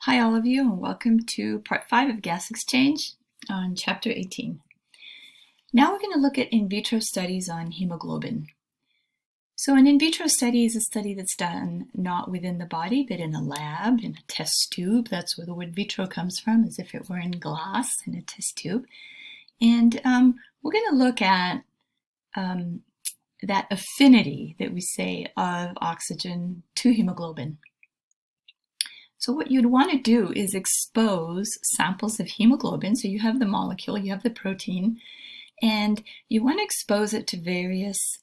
Hi all of you, and welcome to part 5 of gas exchange on chapter 18. Now we're going to look at in vitro studies on hemoglobin. So an in vitro study is a study that's done not within the body, but in a lab, in a test tube. That's where the word vitro comes from, as if it were in glass in a test tube. And we're going to look at that affinity that we say of oxygen to hemoglobin. So what you'd want to do is expose samples of hemoglobin. So you have the molecule, you have the protein, and you want to expose it to various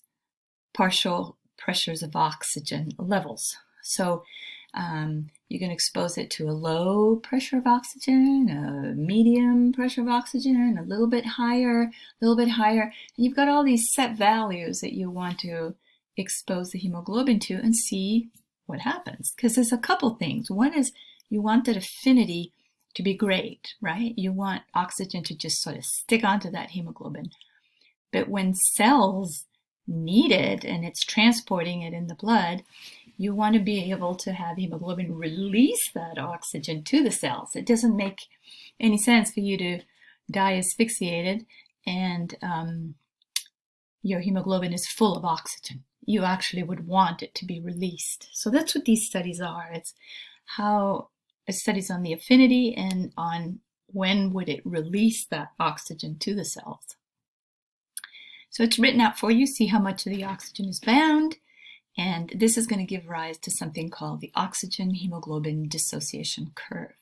partial pressures of oxygen levels. So you can expose it to a low pressure of oxygen, a medium pressure of oxygen, a little bit higher, and you've got all these set values that you want to expose the hemoglobin to and see what happens. Because there's a couple things. One is you want that affinity to be great, right? You want oxygen to just sort of stick onto that hemoglobin. But when cells need it and it's transporting it in the blood, you want to be able to have hemoglobin release that oxygen to the cells. It doesn't make any sense for you to die asphyxiated and your hemoglobin is full of oxygen. You actually would want it to be released. So that's what these studies are. It's how studies on the affinity and on when would it release that oxygen to the cells. So it's written out for you. See how much of the oxygen is bound. And this is going to give rise to something called the oxygen hemoglobin dissociation curve.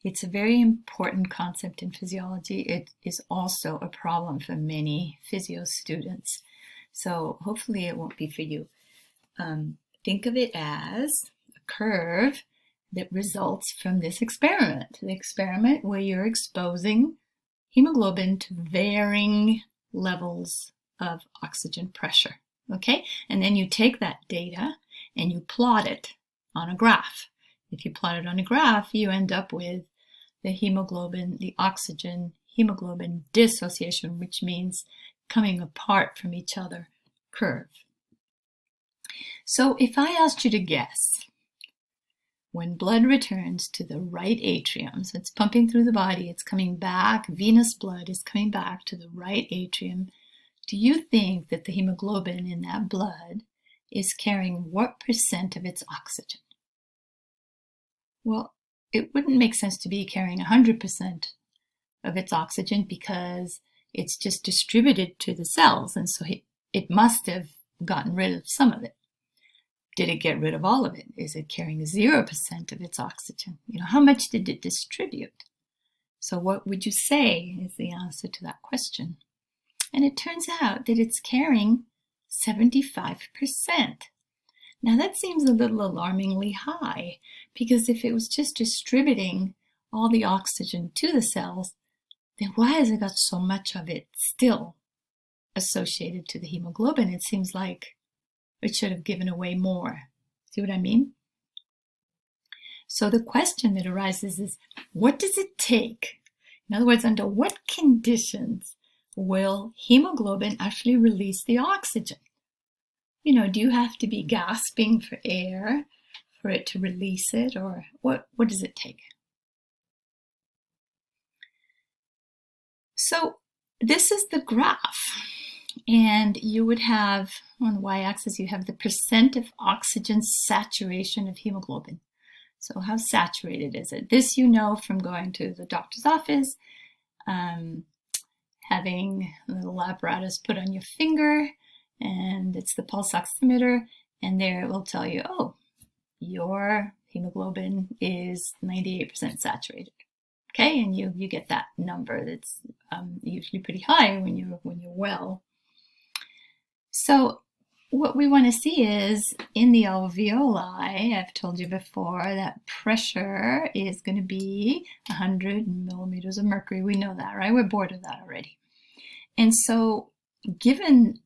It's a very important concept in physiology. It is also a problem for many physio students. So hopefully it won't be for you. Think of it as a curve that results from this experiment. The experiment where you're exposing hemoglobin to varying levels of oxygen pressure. Okay? And then you take that data and you plot it on a graph. If you plot it on a graph, you end up with the hemoglobin, the oxygen hemoglobin dissociation, which means coming apart from each other curve. So if I asked you to guess, when blood returns to the right atrium, so it's pumping through the body, it's coming back, venous blood is coming back to the right atrium, do you think that the hemoglobin in that blood is carrying what percent of its oxygen? Well, it wouldn't make sense to be carrying 100% of its oxygen because it's just distributed to the cells, and so it must have gotten rid of some of it. Did it get rid of all of it? Is it carrying 0% of its oxygen? How much did it distribute? So what would you say is the answer to that question? And it turns out that it's carrying 75%. Now that seems a little alarmingly high, because if it was just distributing all the oxygen to the cells, then why has it got so much of it still associated to the hemoglobin? It seems like it should have given away more. See what I mean? So the question that arises is, what does it take? In other words, under what conditions will hemoglobin actually release the oxygen? Do you have to be gasping for air for it to release it, or what does it take? So this is the graph, and you would have, on the y-axis, you have the percent of oxygen saturation of hemoglobin. So how saturated is it? This you know from going to the doctor's office, having a little apparatus put on your finger, and it's the pulse oximeter, and there it will tell you, oh, your hemoglobin is 98% saturated. Okay, and you get that number that's usually pretty high when you're well. So what we want to see is in the alveoli, I've told you before, that pressure is going to be 100 millimeters of mercury. We know that, right? We're bored of that already. And so given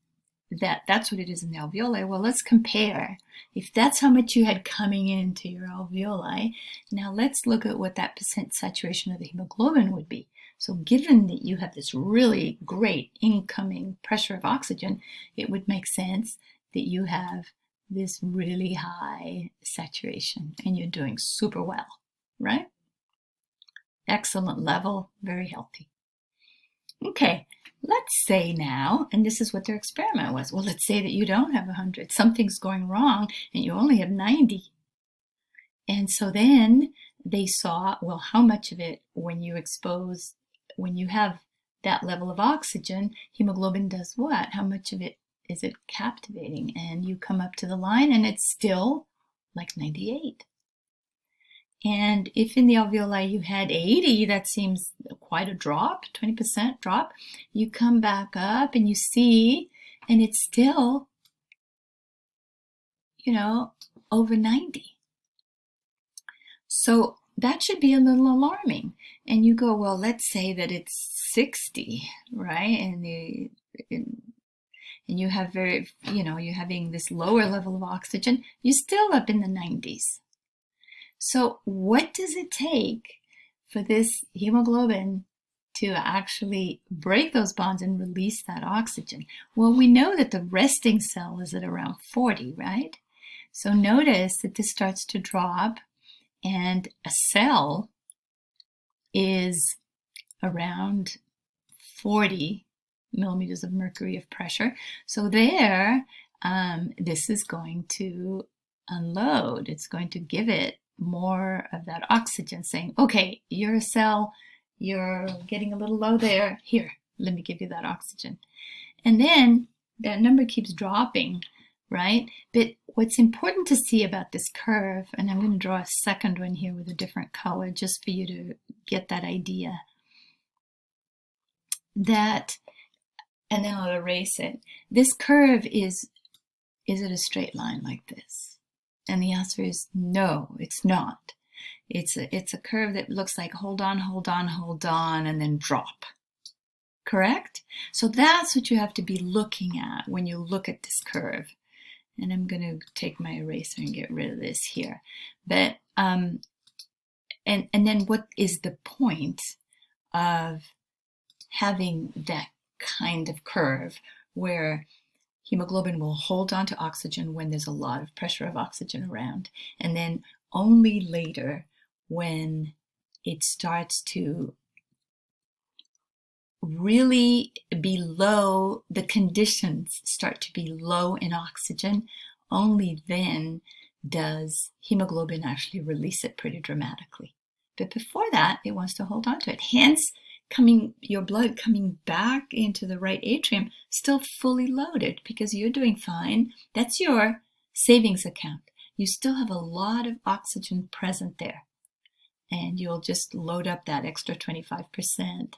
that that's what it is in the alveoli, well, let's compare. If that's how much you had coming into your alveoli, now let's look at what that percent saturation of the hemoglobin would be. So given that you have this really great incoming pressure of oxygen, it would make sense that you have this really high saturation and you're doing super well, right? excellent level, very healthy. Okay, let's say now, and this is what their experiment was. Well, let's say that you don't have 100. Something's going wrong and you only have 90. And so then they saw, well, how much of it when you have that level of oxygen, hemoglobin does what? How much of it is it captivating? And you come up to the line and it's still like 98. And if in the alveoli you had 80, that seems quite a drop, 20% drop. You come back up and you see, and it's still, over 90. So that should be a little alarming. And you go, well, let's say that it's 60, right? And you have you're having this lower level of oxygen, you're still up in the 90s. So what does it take for this hemoglobin to actually break those bonds and release that oxygen? Well, we know that the resting cell is at around 40, right? So notice that this starts to drop, and a cell is around 40 millimeters of mercury of pressure. So there, this is going to unload. It's going to give it more of that oxygen, saying, okay, you're a cell, you're getting a little low there. Here, let me give you that oxygen. And then that number keeps dropping, right? But what's important to see about this curve, and I'm going to draw a second one here with a different color just for you to get that idea, and then I'll erase it. This curve is it a straight line like this? And the answer is no, it's not. It's a curve that looks like hold on, hold on, hold on, and then drop. Correct? So that's what you have to be looking at when you look at this curve. And I'm going to take my eraser and get rid of this here. But and then what is the point of having that kind of curve where hemoglobin will hold on to oxygen when there's a lot of pressure of oxygen around, and then only later when it starts to really be low, the conditions start to be low in oxygen, only then does hemoglobin actually release it pretty dramatically. But before that, it wants to hold on to it. Hence, your blood coming back into the right atrium still fully loaded because you're doing fine. That's your savings account. You still have a lot of oxygen present there, and you'll just load up that extra 25%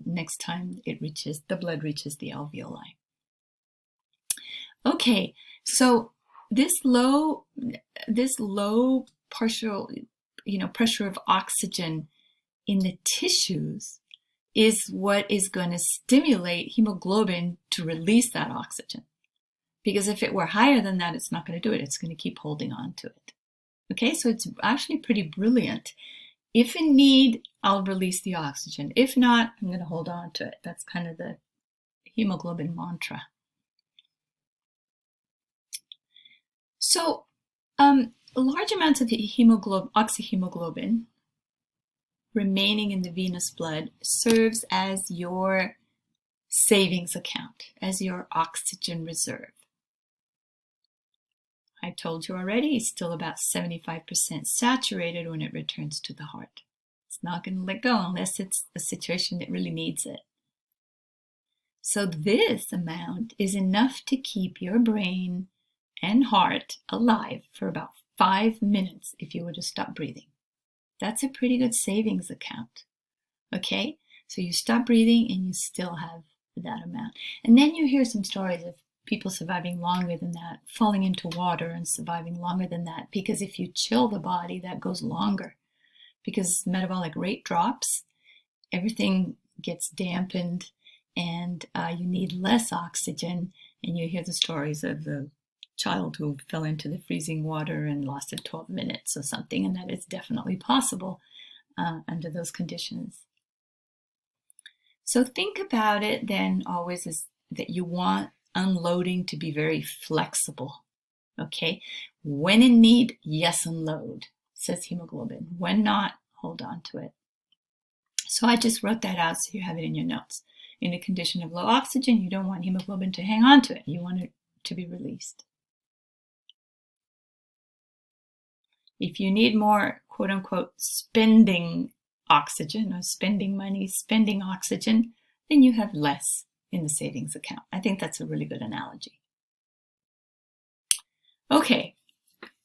next time the blood reaches the alveoli. Okay, so this low partial pressure of oxygen in the tissues is what is going to stimulate hemoglobin to release that oxygen. Because if it were higher than that, it's not going to do it. It's going to keep holding on to it. Okay, so it's actually pretty brilliant. If in need, I'll release the oxygen. If not, I'm going to hold on to it. That's kind of the hemoglobin mantra. So large amounts of oxyhemoglobin remaining in the venous blood serves as your savings account, as your oxygen reserve. I told you already, it's still about 75% saturated when it returns to the heart. It's not going to let go unless it's a situation that really needs it. So this amount is enough to keep your brain and heart alive for about 5 minutes if you were to stop breathing. That's a pretty good savings account. Okay, so you stop breathing and you still have that amount. And then you hear some stories of people surviving longer than that, falling into water and surviving longer than that, because if you chill the body, that goes longer. Because metabolic rate drops, everything gets dampened, and you need less oxygen. And you hear the stories of the child who fell into the freezing water and lasted 12 minutes or something, and that is definitely possible under those conditions. So think about it then always as that you want unloading to be very flexible. Okay, when in need, yes, unload, says hemoglobin. When not, hold on to it. So I just wrote that out so you have it in your notes. In a condition of low oxygen, you don't want hemoglobin to hang on to it. You want it to be released. If you need more, quote unquote, spending oxygen or spending money, spending oxygen, then you have less in the savings account. I think that's a really good analogy. Okay,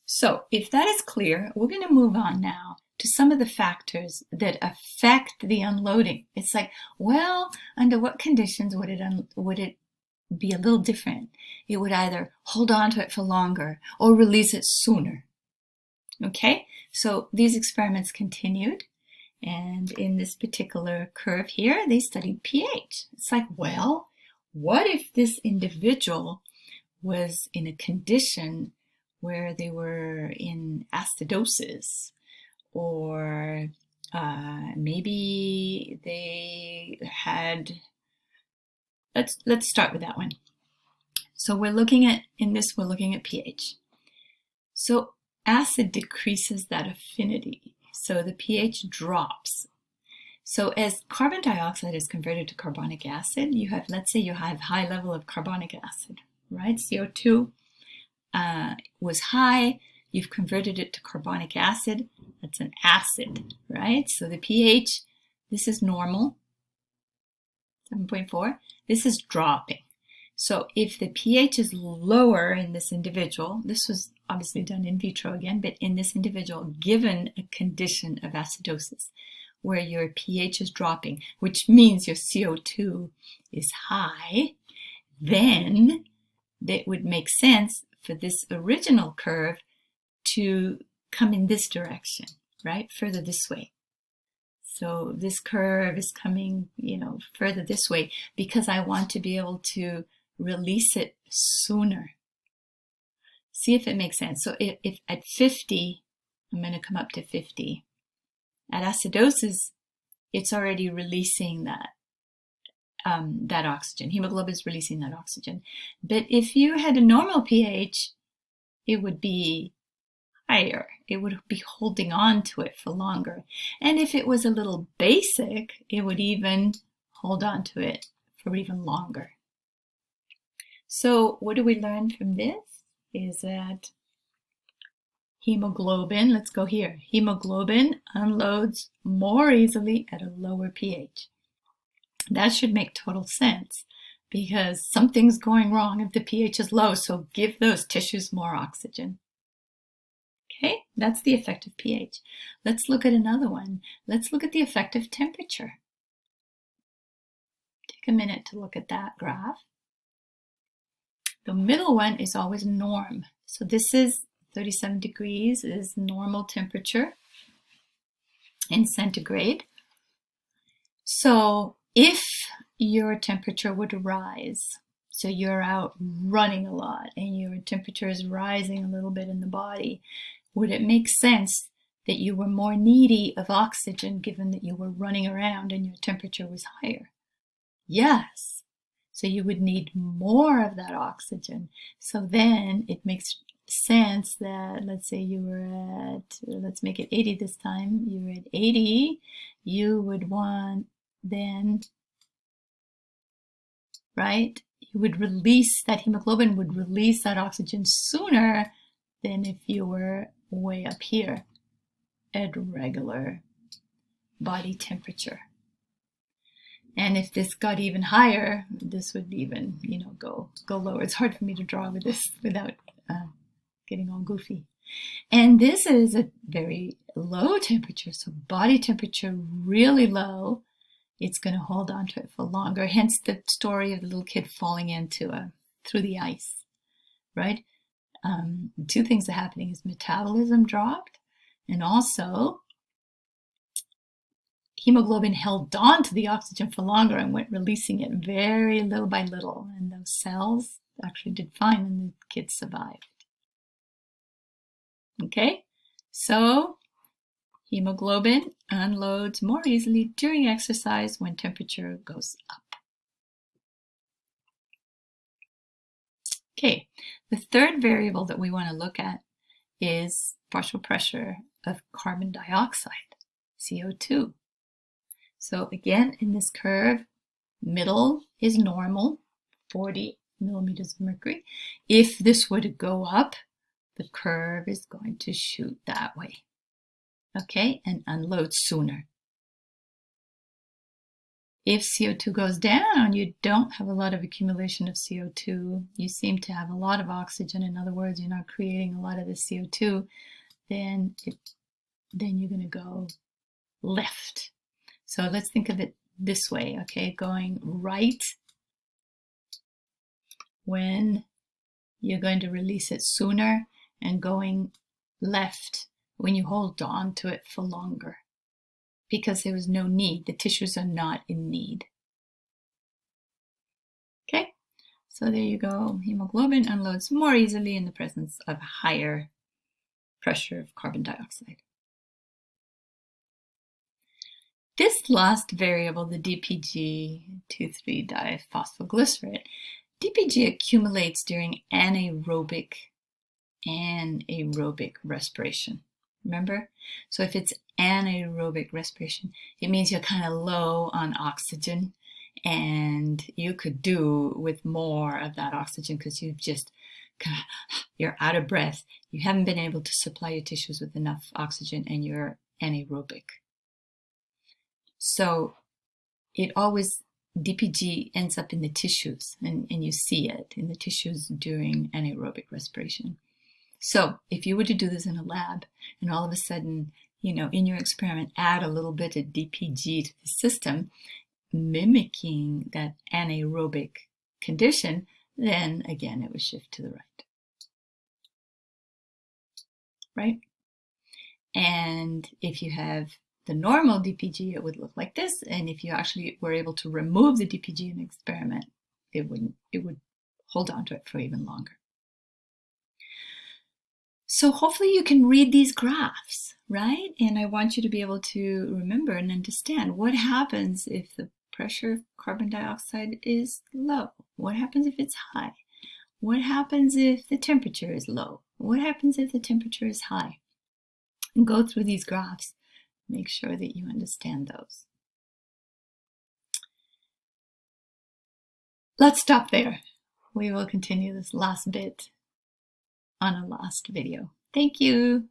so if that is clear, we're going to move on now to some of the factors that affect the unloading. It's like, well, under what conditions would it be a little different? It would either hold on to it for longer or release it sooner. Okay, so these experiments continued, and in this particular curve here, they studied pH. It's like, well, what if this individual was in a condition where they were in acidosis, or maybe they had, let's start with that one. So we're looking at pH. So acid decreases that affinity, so the pH drops. So as carbon dioxide is converted to carbonic acid, let's say you have high level of carbonic acid, right? CO2 was high, you've converted it to carbonic acid, that's an acid, right? So the pH, this is normal, 7.4, this is dropping. So if the pH is lower in this individual, this was obviously done in vitro again, but in this individual, given a condition of acidosis, where your pH is dropping, which means your CO2 is high, then it would make sense for this original curve to come in this direction, right? Further this way. So this curve is coming, further this way because I want to be able to release it sooner. See if it makes sense. So if at 50, I'm going to come up to 50. At acidosis, it's already releasing that oxygen. Hemoglobin is releasing that oxygen. But if you had a normal pH, it would be higher. It would be holding on to it for longer. And if it was a little basic, it would even hold on to it for even longer. So what do we learn from this? Is that hemoglobin, let's go here, hemoglobin unloads more easily at a lower pH. That should make total sense because something's going wrong if the pH is low, so give those tissues more oxygen. Okay, that's the effect of pH. Let's look at another one. Let's look at the effect of temperature. Take a minute to look at that graph. The middle one is always norm. So this is 37 degrees is normal temperature in centigrade. So if your temperature would rise, so you're out running a lot and your temperature is rising a little bit in the body, would it make sense that you were more needy of oxygen given that you were running around and your temperature was higher? Yes. So you would need more of that oxygen. So then it makes sense that, let's say you were at, let's make it 80 this time, you were at 80, you would want then, right? You would release, that hemoglobin would release that oxygen sooner than if you were way up here at regular body temperature. And if this got even higher, this would even, go lower. It's hard for me to draw with this without getting all goofy. And this is a very low temperature, so body temperature really low. It's going to hold on to it for longer. Hence the story of the little kid falling through the ice, right? Two things are happening is metabolism dropped, and also hemoglobin held on to the oxygen for longer and went releasing it very little by little. And those cells actually did fine and the kid survived. Okay, so hemoglobin unloads more easily during exercise when temperature goes up. Okay, the third variable that we want to look at is partial pressure of carbon dioxide, CO2. So again, in this curve, middle is normal, 40 millimeters of mercury. If this were to go up, the curve is going to shoot that way, okay, and unload sooner. If CO2 goes down, you don't have a lot of accumulation of CO2. You seem to have a lot of oxygen. In other words, you're not creating a lot of the CO2. Then you're going to go left. So let's think of it this way, okay? Going right when you're going to release it sooner, and going left when you hold on to it for longer, because there was no need. The tissues are not in need. Okay, so there you go. Hemoglobin unloads more easily in the presence of higher pressure of carbon dioxide. This last variable, the DPG 2,3-diphosphoglycerate, DPG accumulates during anaerobic respiration. Remember? So if it's anaerobic respiration, it means you're kind of low on oxygen, and you could do with more of that oxygen because you're out of breath. You haven't been able to supply your tissues with enough oxygen, and you're anaerobic. So DPG ends up in the tissues, and you see it in the tissues during anaerobic respiration. So if you were to do this in a lab, and all of a sudden, in your experiment, add a little bit of DPG to the system, mimicking that anaerobic condition, then again, it would shift to the right. Right? And if you have the normal DPG, it would look like this. And if you actually were able to remove the DPG in the experiment, it would hold on to it for even longer. So hopefully you can read these graphs, right? And I want you to be able to remember and understand what happens if the pressure of carbon dioxide is low. What happens if it's high? What happens if the temperature is low? What happens if the temperature is high? And go through these graphs. Make sure that you understand those. Let's stop there. We will continue this last bit on a last video. Thank you.